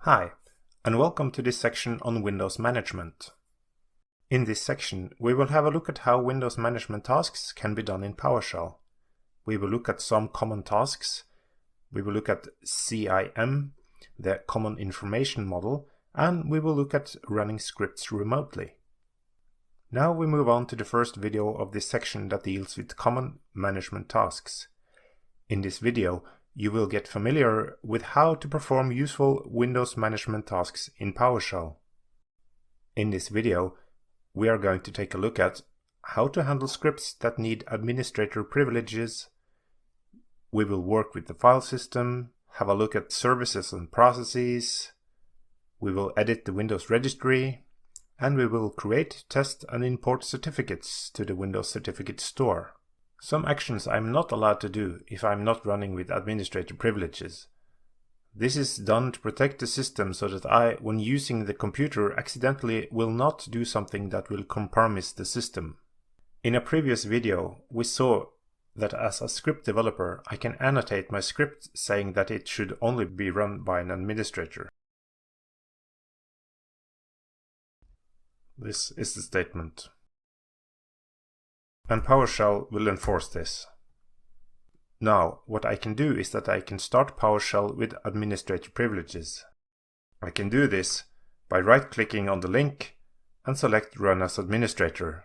Hi, and welcome to this section on Windows management. In this section, we will have a look at how Windows management tasks can be done in PowerShell. We will look at some common tasks, we will look at CIM, the Common Information Model, and we will look at running scripts remotely. Now we move on to the first video of this section that deals with common management tasks. In this video, you will get familiar with how to perform useful Windows management tasks in PowerShell. In this video, we are going to take a look at how to handle scripts that need administrator privileges. We will work with the file system, have a look at services and processes. We will edit the Windows registry, and we will create, test, and import certificates to the Windows Certificate Store. Some actions I'm not allowed to do if I'm not running with administrator privileges. This is done to protect the system so that I, when using the computer, accidentally will not do something that will compromise the system. In a previous video, we saw that as a script developer, I can annotate my script saying that it should only be run by an administrator. This is the statement. And PowerShell will enforce this. Now, what I can do is that I can start PowerShell with administrator privileges. I can do this by right-clicking on the link and select Run as Administrator.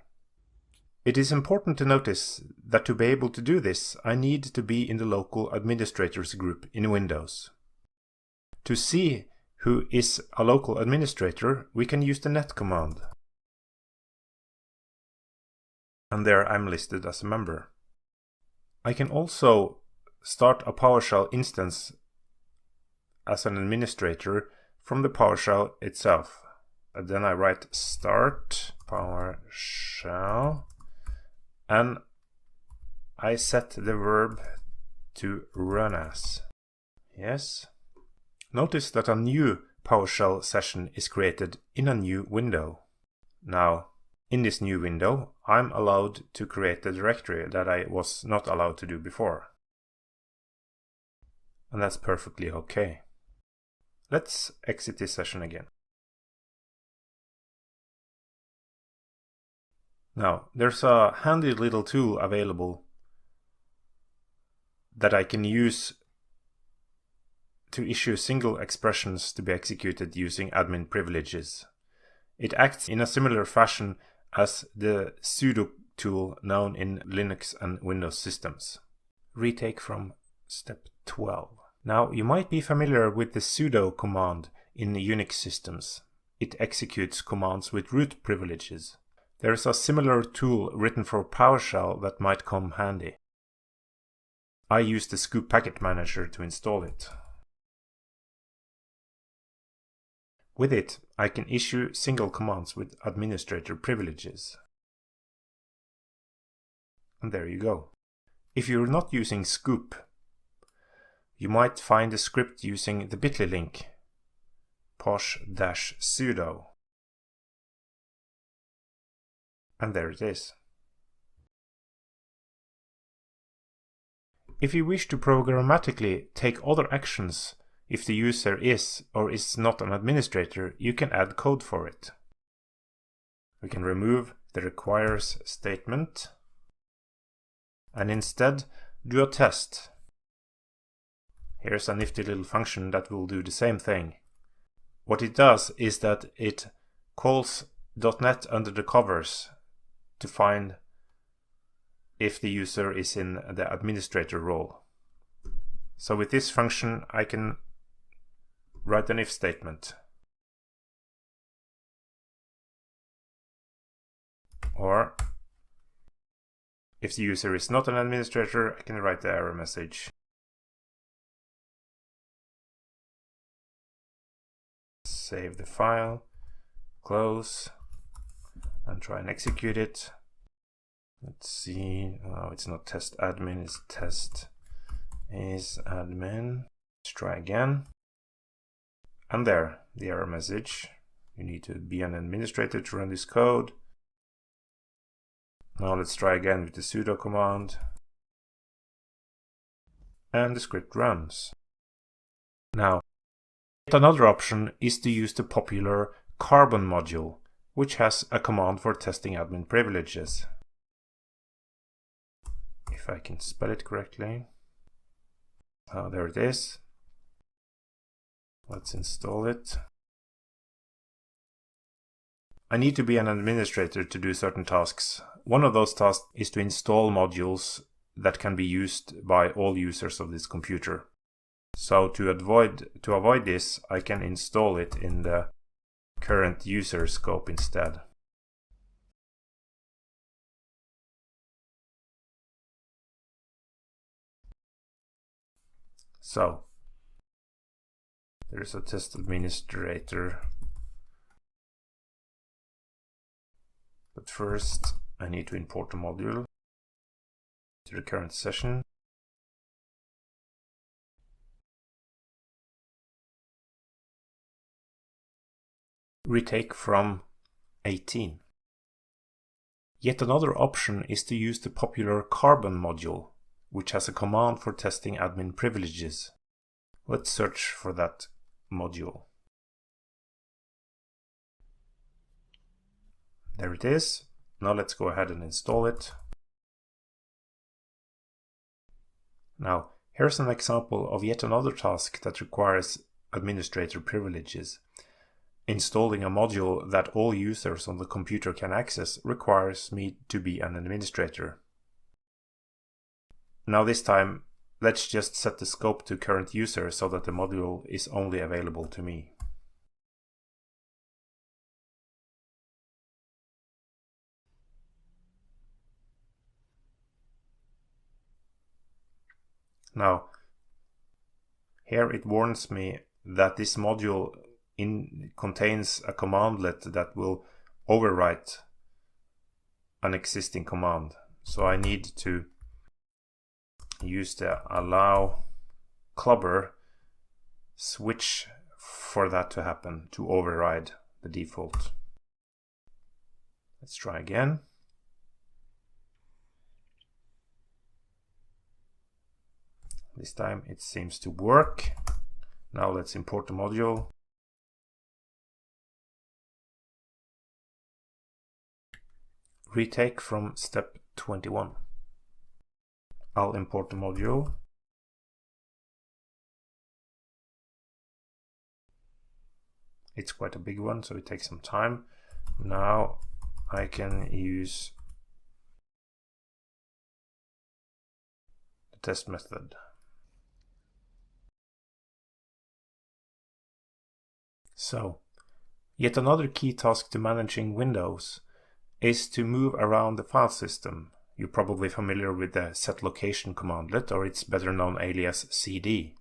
It is important to notice that to be able to do this, I need to be in the local administrators group in Windows. To see who is a local administrator, we can use the net command. And there I'm listed as a member. I can also start a PowerShell instance as an administrator from the PowerShell itself. And then I write start PowerShell and I set the verb to run as. Yes. Notice that a new PowerShell session is created in a new window. Now, in this new window, I'm allowed to create a directory that I was not allowed to do before. And that's perfectly okay. Let's exit this session again. Now, there's a handy little tool available that I can use to issue single expressions to be executed using admin privileges. It acts in a similar fashion as the sudo tool known in Linux and Windows systems. Retake from step 12. Now, you might be familiar with the sudo command in Unix systems. It executes commands with root privileges. There is a similar tool written for PowerShell that might come handy. I use the scoop packet manager to install it. With it, I can issue single commands with administrator privileges. And there you go. If you're not using scoop, you might find the script using the bit.ly link posh-sudo. And there it is. If you wish to programmatically take other actions if the user is or is not an administrator, you can add code for it. We can remove the requires statement and instead do a test. Here's a nifty little function that will do the same thing. What it does is that it calls .NET under the covers to find if the user is in the administrator role. So with this function, I can write an if statement. Or if the user is not an administrator, I can write the error message. Save the file, close, and try and execute it. Let's see. Oh, it's not test admin, it's test is admin. Let's try again. And there, the error message. You need to be an administrator to run this code. Now let's try again with the sudo command. And the script runs. Now, Another option is to use the popular Carbon module, which has a command for testing admin privileges. If I can spell it correctly. Oh, there it is. Let's install it. I need to be an administrator to do certain tasks. One of those tasks is to install modules that can be used by all users of this computer. So to avoid this, I can install it in the current user scope instead. So there's a test administrator. But first I need to import the module to the current session. Retake from 18. Yet another option is to use the popular Carbon module, which has a command for testing admin privileges. Let's search for that module. There it is. Now let's go ahead and install it. Now, here's an example of yet another task that requires administrator privileges. Installing a module that all users on the computer can access requires me to be an administrator. Now this time, let's just set the scope to current user so that the module is only available to me. Now, here it warns me that this module contains a commandlet that will overwrite an existing command. So I need to use the allow clubber switch for that to happen, to override the default. Let's try again. This time it seems to work. Now let's import the module. Retake from step 21. I'll import the module. It's quite a big one, so it takes some time. Now I can use the test method. So, yet another key task to managing Windows is to move around the file system. You're probably familiar with the set location commandlet, or its better known alias CD.